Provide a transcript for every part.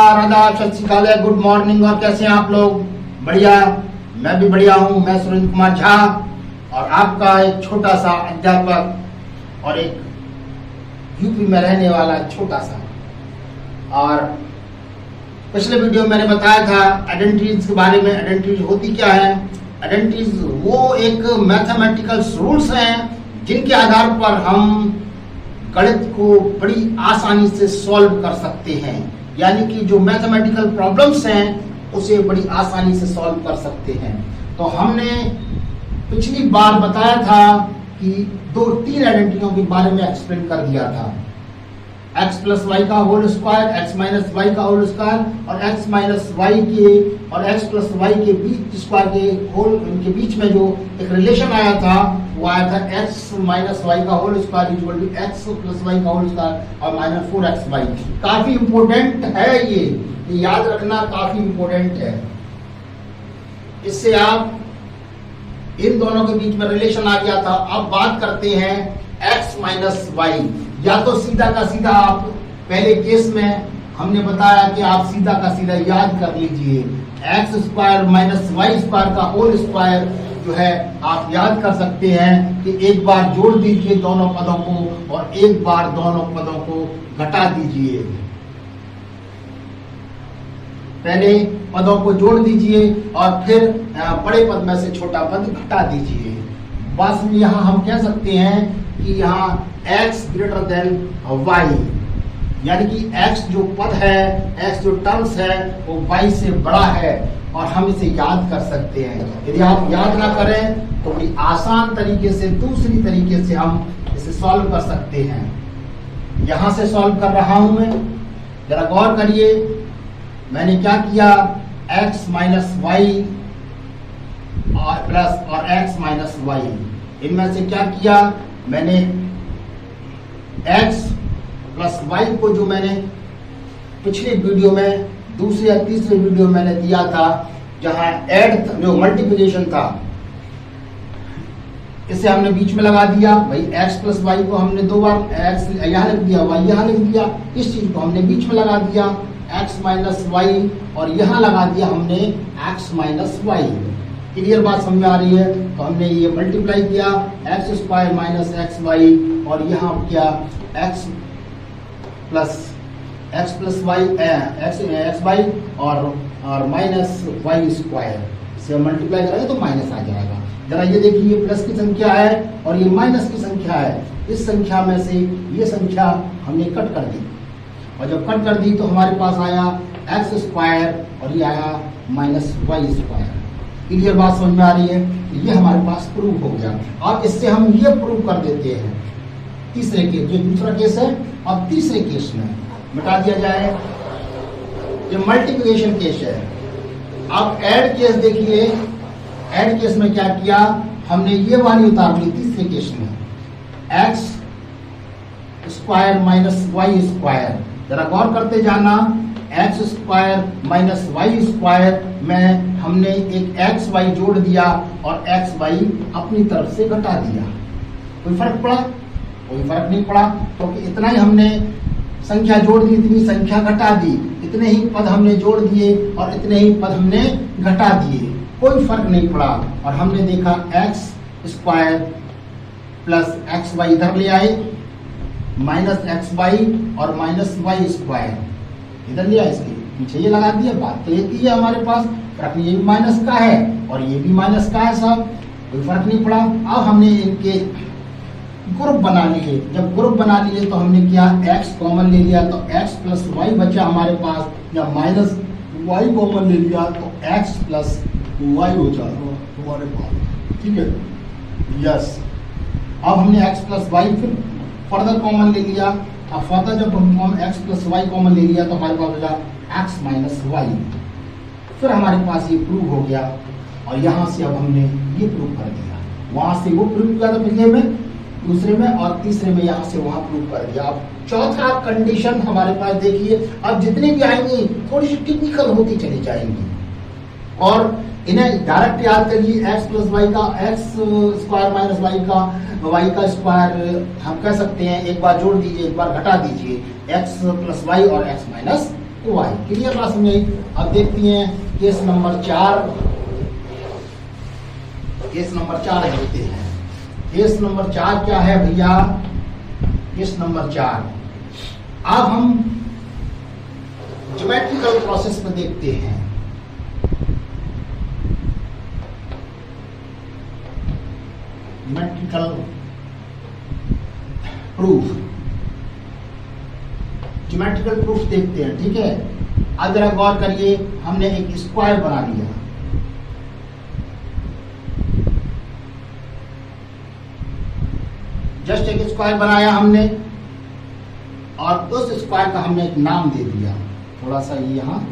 नमस्कार, आदाब, सत श्री अकाल, गुड मॉर्निंग। और कैसे हैं आप लोग? बढ़िया, मैं भी बढ़िया हूँ। मैं सुरेंद्र कुमार झा और आपका एक छोटा सा अध्यापक और एक यूपी में रहने वाला छोटा सा। और पिछले वीडियो में मैंने बताया था आइडेंटिटीज के बारे में। आइडेंटिटीज होती क्या है? आइडेंटिटीज वो एक मैथमेटिकल रूल्स हैं जिनके आधार पर हम गणित को बड़ी आसानी से सॉल्व कर सकते हैं। यानी कि जो मैथमेटिकल प्रॉब्लम्स हैं उसे बड़ी आसानी से सॉल्व कर सकते हैं। तो हमने पिछली बार बताया था कि तीन आइडेंटिटियों के बारे में एक्सप्लेन कर दिया था। x प्लस वाई का whole square, x minus y का होल स्क्वायर और x माइनस वाई के और x प्लस वाई के बीच स्क्वायर के होल, इनके बीच में जो एक रिलेशन आया था वो आया था x माइनस वाई का whole square equal to x plus y का होल स्क्वायर और माइनस 4x वाई। काफी इंपॉर्टेंट है ये याद रखना, काफी इंपॉर्टेंट है। इससे आप इन दोनों के बीच में रिलेशन आ गया था। अब बात करते हैं x माइनस वाई। या तो सीधा का सीधा आप पहले केस में हमने बताया कि आप सीधा का सीधा याद कर लीजिए। X square minus y square का होल स्क्वायर जो है आप याद कर सकते हैं कि एक बार जोड़ दीजिए दोनों पदों को और एक बार दोनों पदों को घटा दीजिए। पहले पदों को जोड़ दीजिए और फिर बड़े पद में से छोटा पद घटा दीजिए। बस यहाँ हम कह सकते हैं कि यहाँ x ग्रेटर देन y, यानी कि x जो पद है, x जो टर्म्स है वो y से बड़ा है और हम इसे याद कर सकते हैं। यदि आप याद ना करें तो बड़ी आसान तरीके से दूसरी तरीके से हम इसे सॉल्व कर सकते हैं। यहां से सॉल्व कर रहा हूं मैं, जरा गौर करिए। मैंने क्या किया, x माइनस वाई और प्लस और x माइनस वाई, इनमें से क्या किया मैंने, x प्लस वाई को जो मैंने पिछले वीडियो में दूसरे या तीसरे वीडियो में मैंने दिया था, जहां ऐड जो मल्टीप्लिकेशन था, इसे हमने बीच में लगा दिया। भाई x प्लस वाई को हमने दो बार x यहाँ लिख दिया, y यहाँ लिख दिया। इस चीज को हमने बीच में लगा दिया x माइनस वाई और यहाँ लगा दिया हमने x माइनस वाई। क्लियर बात समझ में आ रही है? तो हमने ये मल्टीप्लाई किया x square minus x y और यहाँ किया x plus y x y और माइनस वाई स्क्वायर से मल्टीप्लाई करेंगे तो माइनस आ जाएगा। जरा ये देखिए, ये प्लस की संख्या है और ये माइनस की संख्या है। इस संख्या में से ये संख्या हमने कट कर दी और जब कट कर दी तो हमारे पास आया एक्स स्क्वायर और ये आया माइनस वाई स्क्वायर। क्लियर बात समझ में आ रही है? ये हमारे पास प्रूव हो गया। और इससे हम ये प्रूव कर देते हैं तीसरे केस, जो दूसरा केस है और तीसरे केस में मिटा दिया जाए। ये मल्टीप्लिकेशन केस है। अब ऐड केस देखिए, ऐड केस में क्या किया हमने, ये वाली उतार ली तीसरे केस में, x square minus y square. जरा गौर करते जाना, x square minus y square में हमने एक एक्स वाई जोड़ दिया और एक्स वाई अपनी तरफ से घटा दिया। कोई फर्क पड़ा? कोई फर्क नहीं पड़ा, क्योंकि इतना ही हमने संख्या जोड़ दी, इतनी संख्या घटा दी, इतने ही पद हमने जोड़ दिए और इतने ही पद हमने घटा दिए। कोई फर्क नहीं पड़ा। और हमने देखा x square plus x y इधर ले आए, माइनस एक्स वाई और माइनस वाई स्क्वायर इधर लिया, इसके पीछे ये लगा दिया। बात तो एक ही है हमारे पास, फर्क ये भी माइनस का है और ये भी माइनस का है, सब कोई फर्क नहीं पड़ा। अब हमने इनके ग्रुप बना लिए। जब ग्रुप बना लिए तो हमने क्या, x कॉमन ले लिया तो x प्लस वाई बचा हमारे पास, या माइनस y कॉमन ले लिया तो x प्लस वाई बचा हमारे पास। ठीक है, यस। अब हमने x प्लस वाई फिर फर्दर कॉमन ले लिया। अब फर्दर जब हम x प्लस वाई कॉमन ले लिया तो हमारे पास बचा x माइनस वाई। फिर हमारे पास ये प्रूव हो गया और यहाँ से अब हमने ये प्रूव कर दिया। वहां से वो प्रूव किया था पिछले में, दूसरे में और तीसरे में यहाँ से वहां प्रूव कर दिया। अब चौथा कंडीशन हमारे पास देखिए, अब जितनी भी आएंगी थोड़ी सी टिपिकल होती चली जाएंगी और इन्हें डायरेक्ट याद करिए। एक्स प्लस वाई का एक्स स्क्वायर माइनस वाई का स्क्वायर हम कह सकते हैं, एक बार जोड़ दीजिए एक बार घटा दीजिए, एक्स प्लस वाई और एक्स माइनस y। क्लियर बात समझ आई? अब देखती हैं केस नंबर 4। केस नंबर 4 देखते हैं। केस नंबर 4 क्या है भैया? केस नंबर 4, अब हम ज्योमेट्रिकल प्रोसेस में देखते हैं। ज्योमेट्रिकल प्रूफ, ज्योमेट्रिकल प्रूफ देखते हैं। ठीक है, अब जरा गौर करिए, हमने एक स्क्वायर बना लिया। जस्ट एक स्क्वायर बनाया हमने और उस स्क्वायर का हमने एक नाम दे दिया, थोड़ा सा ये यहाँ,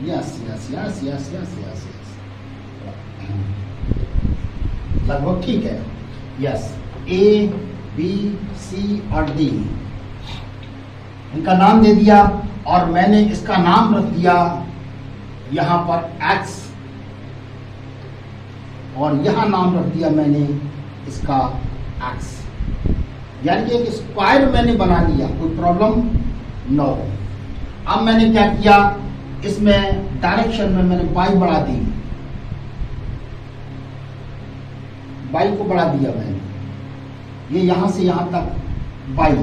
yes yes yes yes yes yes yes, लगभग ठीक है। यस, ए बी सी और डी, इनका नाम दे दिया और मैंने इसका नाम रख दिया यहां पर एक्स, और यहां नाम रख दिया मैंने इसका एक्स। यानी कि एक स्क्वायर मैंने बना लिया, कोई प्रॉब्लम नो। अब मैंने क्या किया, इसमें डायरेक्शन में मैंने y बढ़ा दी, y को बढ़ा दिया मैंने, ये यहां से यहां तक y।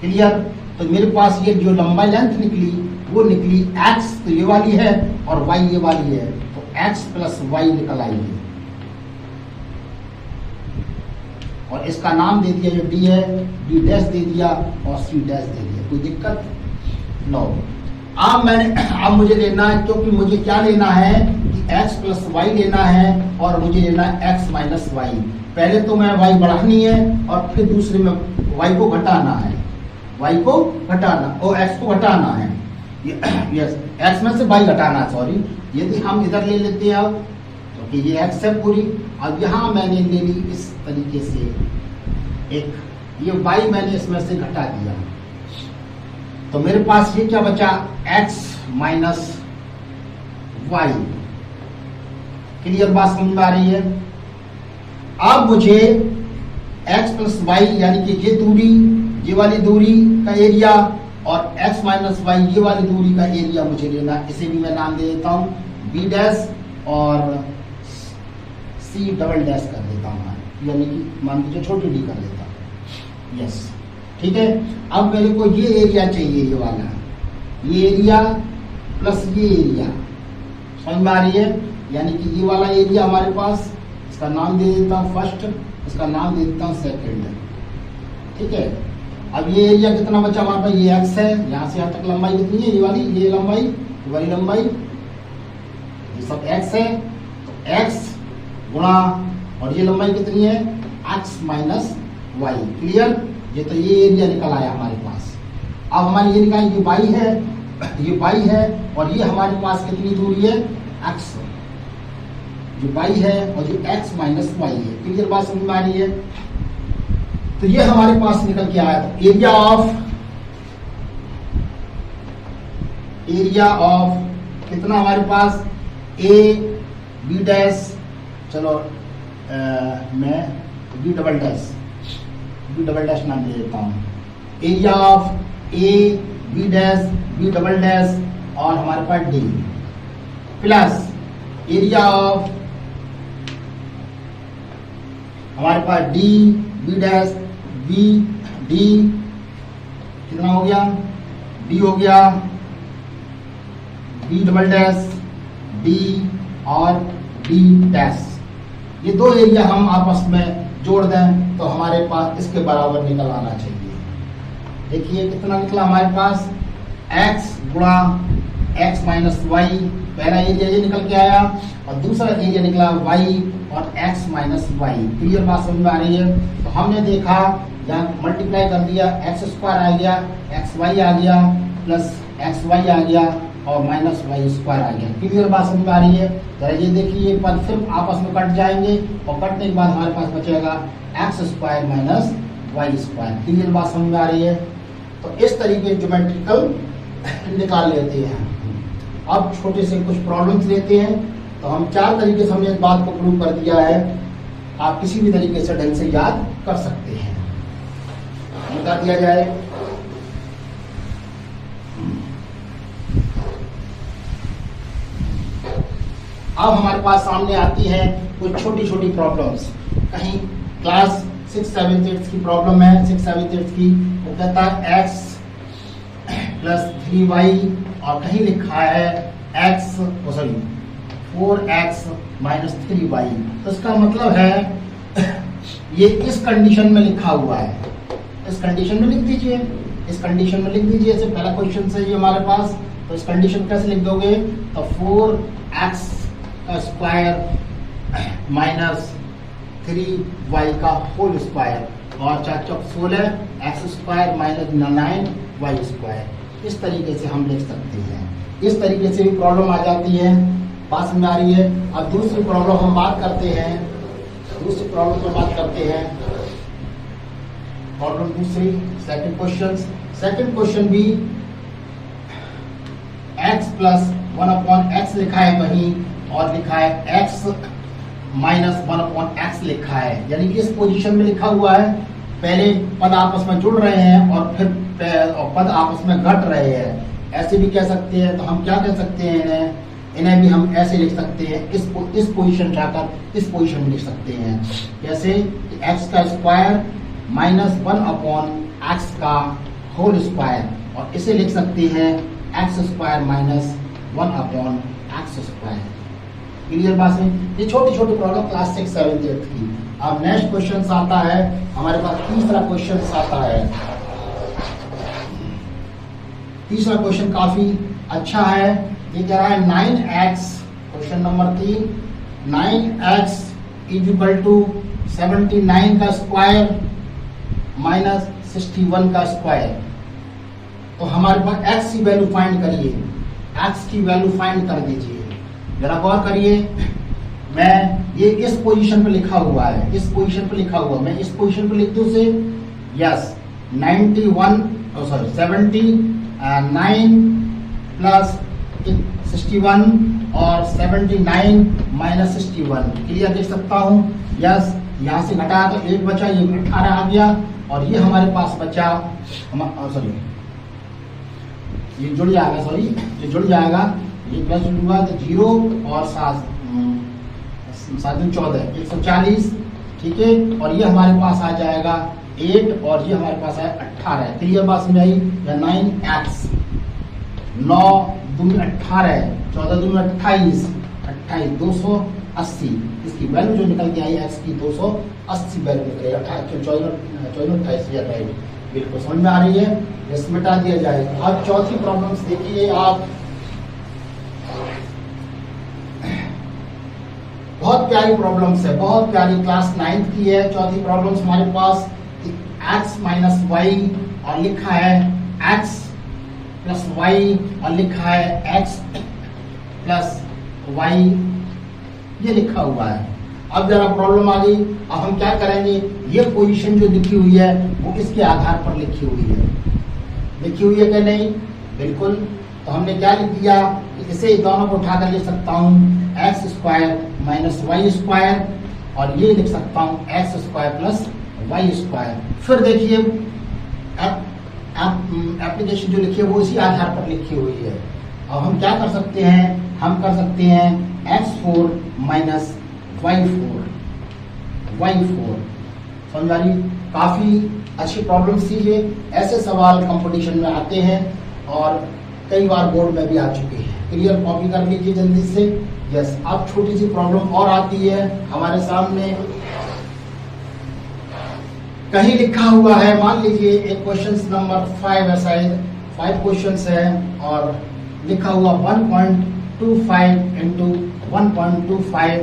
क्लियर? तो मेरे पास ये जो लंबाई लेंथ निकली वो निकली x, तो ये वाली है, और y ये वाली है, तो x प्लस y निकल आएगी। और इसका नाम दे दिया जो d है, d डैश दे दिया और c डैश दे दिया। कोई दिक्कत? नो। अब मुझे लेना है, क्योंकि मुझे क्या लेना है कि x प्लस वाई लेना है और मुझे लेना है x माइनस वाई। पहले तो मैं y बढ़ानी है और फिर दूसरे में y को घटाना है, y को घटाना और x को घटाना है। यस, x में से y घटाना है, सॉरी। यदि हम इधर ले लेते हैं अब, क्योंकि ये x है पूरी, अब यहाँ मैंने ले ली इस तरीके से एक, ये y मैंने इसमें से घटा दिया, तो मेरे पास ये क्या बचा, x माइनस वाई। क्लियर बात समझ में आ रही है? अब मुझे x प्लस वाई यानी कि ये दूरी, ये वाली दूरी का एरिया, और x माइनस वाई ये वाली दूरी का एरिया मुझे लेना। इसे भी मैं नाम दे देता हूँ b डैश और c डबल डैश कर देता हूँ, यानी कि मान लीजिए छोटी डी कर देता हूँ। यस, ठीक है। अब मेरे को ये एरिया चाहिए, ये वाला, ये एरिया प्लस ये एरिया, समझ में आ रही है? यानी कि ये वाला एरिया हमारे पास, इसका नाम दे देता हूँ फर्स्ट, इसका नाम दे देता हूँ सेकेंड। ठीक है, अब ये एरिया कितना बचा हमारे पास, ये x है, यहाँ से यहाँ तक लंबाई कितनी है, ये वाली, ये लंबाई, ये वाली लंबाई, ये सब x है, तो x गुणा, और ये लंबाई कितनी है, x माइनस वाई। क्लियर? ये तो ये एरिया निकल आया हमारे पास। अब हमारी ये निकाल, ये y है, ये y है, और ये हमारे पास कितनी दूरी है, x, जो y है, और ये x माइनस वाई है। क्लियर बात समझ में आ रही है? तो ये हमारे पास निकल के आया, एरिया ऑफ कितना हमारे पास, a b डैश, चलो मैं b डबल डैश नाम दे देता हूँ। Area of a b dash b double dash और हमारे पास d प्लस एरिया ऑफ हमारे पास d b dash b d, कितना हो गया, d हो गया, b डबल डैश d और d डैश। ये दो एरिया हम आपस में जोड़ दें तो हमारे पास इसके बराबर निकल आना चाहिए। देखिए कितना निकला हमारे पास, x गुणा x माइनस वाई, पहला एरिया ये निकल के आया, और दूसरा एरिया निकला y और x माइनस वाई। क्लियर बात समझ में आ रही है? तो हमने देखा, यहाँ मल्टीप्लाई कर दिया, एक्स स्क्वायर आ गया, एक्स वाई आ गया, प्लस एक्स वाई आ गया, और माइनस वाई स्क्वायर आ गया। क्लियर बात समझ में आ रही है? जरा ये देखिए, ये पद फिर आपस में कट जाएंगे, और कटने के बाद हमारे पास बचेगा x square minus y square. Clear बात समझ में आ रही है? तो इस तरीके ज्योमेट्रिकल निकाल लेते हैं। अब छोटे से कुछ प्रॉब्लम्स लेते हैं। तो हम 4 तरीके से हमने इस बात को प्रूव कर दिया है, आप किसी भी तरीके से ढंग से याद कर सकते हैं। बता दिया जाए, अब हमारे पास सामने आती है कुछ छोटी छोटी प्रॉब्लम्स। कहीं क्लास 6, 7, 8 की प्रॉब्लम है, 6, 7, 8 की। वो कहता है x प्लस 3y और कहीं लिखा है x 4x माइनस 3y। तो इसका मतलब है ये इस कंडीशन में लिखा हुआ है। इस कंडीशन में लिख दीजिए, इस कंडीशन में लिख दीजिए। ऐसे पहला क्वेश्चन है ये हमारे पास, तो इस कंडीशन कैसे लिख दोगे? तो 4x का स्क्वायर माइनस 3y का होल स्क्वायर और 4 चौक 16 x square minus 9y square. इस तरीके से हम लिख सकते हैं। इस तरीके से भी प्रॉब्लम आ जाती है, पास में आ रही है। अब दूसरी प्रॉब्लम हम बात करते हैं, दूसरी प्रॉब्लम पर बात करते हैं। प्रॉब्लम दूसरी, सेकंड क्वेश्चन। सेकंड क्वेश्चन भी x प्लस 1/x लिखा है कहीं और लिखा है x माइनस 1/x लिखा है, यानी कि इस पोजीशन में लिखा हुआ है। पहले पद आपस में जुड़ रहे हैं और फिर पद आपस में घट रहे हैं। ऐसे भी कह सकते हैं। तो हम क्या कह सकते हैं इन्हें भी हम ऐसे लिख सकते हैं, इस पोजीशन जाकर इस पोजीशन में लिख सकते हैं। जैसे x का स्क्वायर माइनस 1/x का होल स्क्वायर, और इसे लिख सकते हैं x square minus 1/x square. Clear बात है? ये छोटी छोटी प्रॉब्लम क्लास 6, 7, 8 की। अब नेक्स्ट क्वेश्चन आता है हमारे पास, तीसरा क्वेश्चन आता है। तीसरा क्वेश्चन काफी अच्छा है। ये कह रहा है 9x, question number 3, 9x is equal to 79 का स्क्वायर माइनस 61 का स्क्वायर। तो हमारे पास x की वैल्यू फाइंड करिए, x की वैल्यू फाइंड कर दीजिए। जरा गौर करिए, मैं ये इस पोजीशन पे लिखा हुआ है, इस पोजीशन पे लिखा हुआ, मैं इस पोजीशन पे लिख दूं से यस 79 प्लस 61 और 79 माइनस 61। क्लियर देख सकता हूँ? यस, यहाँ से घटाया तो 8 बचा, ये 18 आ गया और ये हमारे पास बचा, सॉरी ये जुड़ जाएगा, सॉरी ये जुड़ जाएगा, ये प्लस जुड़ूंगा तो 0 और 7 14 140। ठीक है, और ये हमारे पास आ जाएगा 8 और ये हमारे पास है 18। क्लियर बात समझ आई? 9x 9 दूनी 18, 14 दूनी 28, 280। इसकी वैल्यू जो निकल के आई x की 280 वैल्यू निकलेगी। 14 28 राइट, बिल्कुल समझ में आ रही है। इसमें मिटा दिया जाए। अब चौथी प्रॉब्लम्स देखिए आप, बहुत प्यारी प्रॉब्लम्स है, बहुत प्यारी, क्लास 9th की है। चौथी प्रॉब्लम्स हमारे पास x माइनस y और लिखा है x प्लस y और लिखा है x प्लस y, ये लिखा हुआ है। अब जरा प्रॉब्लम आ गई। अब हम क्या करेंगे, ये पोजीशन जो लिखी हुई है वो इसके आधार पर लिखी हुई है। लिखी हुई है कि नहीं? बिल्कुल। तो हमने क्या लिख दिया, इसे दोनों को उठाकर लिख सकता हूँ x square minus y square, और ये लिख सकता हूँ x square plus y square. फिर देखिए एप्लीकेशन जो लिखी है वो इसी आधार पर लिखी हुई है। अब हम क्या कर सकते हैं, हम कर सकते हैं x4 माइनस y4। समझ आ रही? काफी अच्छी प्रॉब्लम थी ये। ऐसे सवाल कंपटीशन में आते हैं और कई बार बोर्ड में भी आ चुके हैं। क्लियर, कॉपी कर लीजिए जल्दी से। यस, अब छोटी सी प्रॉब्लम और आती है हमारे सामने। कहीं लिखा हुआ है, मान लीजिए एक क्वेश्चन नंबर 5 है, शायद 5 क्वेश्चंस है और लिखा हुआ 1.25 इंटू 1.25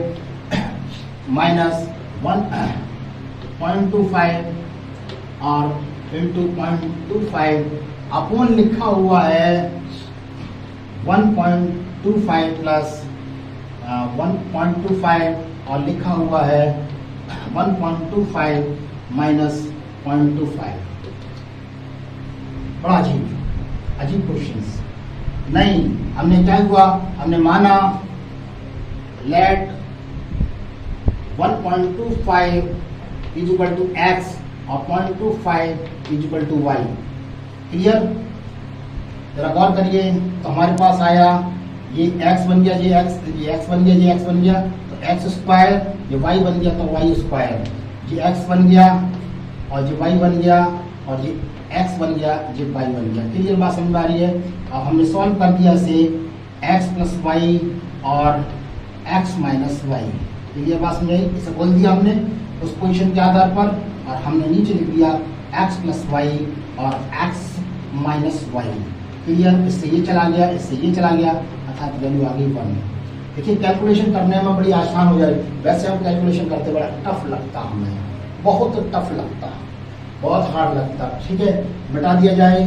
माइनस 1.25 और इंटू 0.25 अपॉन लिखा हुआ है 1.25 प्लस 1.25 और लिखा हुआ है 1.25 माइनस 0.25। बड़ा अजीब क्वेश्चंस। नहीं, हमने क्या हुआ, हमने माना let 1.25 is equal to x और 0.25 is equal to y. Clear? जरा गौर करिए। तो हमारे पास आया ये x बन गया, ये x बन गया, ये x बन गया तो x स्क्वायर, ये y बन गया तो y स्क्वायर, ये x बन गया और ये y बन गया और ये x बन गया, ये y बन गया। क्लियर बात समझ में आ रही है? अब हमने सॉल्व कर दिया इसे x प्लस वाई और x माइनस वाई। क्लियर बात समझ आई? इसे बोल दिया हमने उस पोजीशन के आधार पर और हमने नीचे लिख दिया x प्लस वाई और x माइनस वाई। क्लियर? इससे ये चला गया, इससे ये चला गया, अर्थात वैल्यू आ गई 1। देखिए कैलकुलेशन करने में बड़ी आसान हो जाए। वैसे हम कैलकुलेशन करते बड़ा टफ लगता हमें, बहुत टफ लगता, बहुत हार्ड लगता। ठीक है, मिटा दिया जाए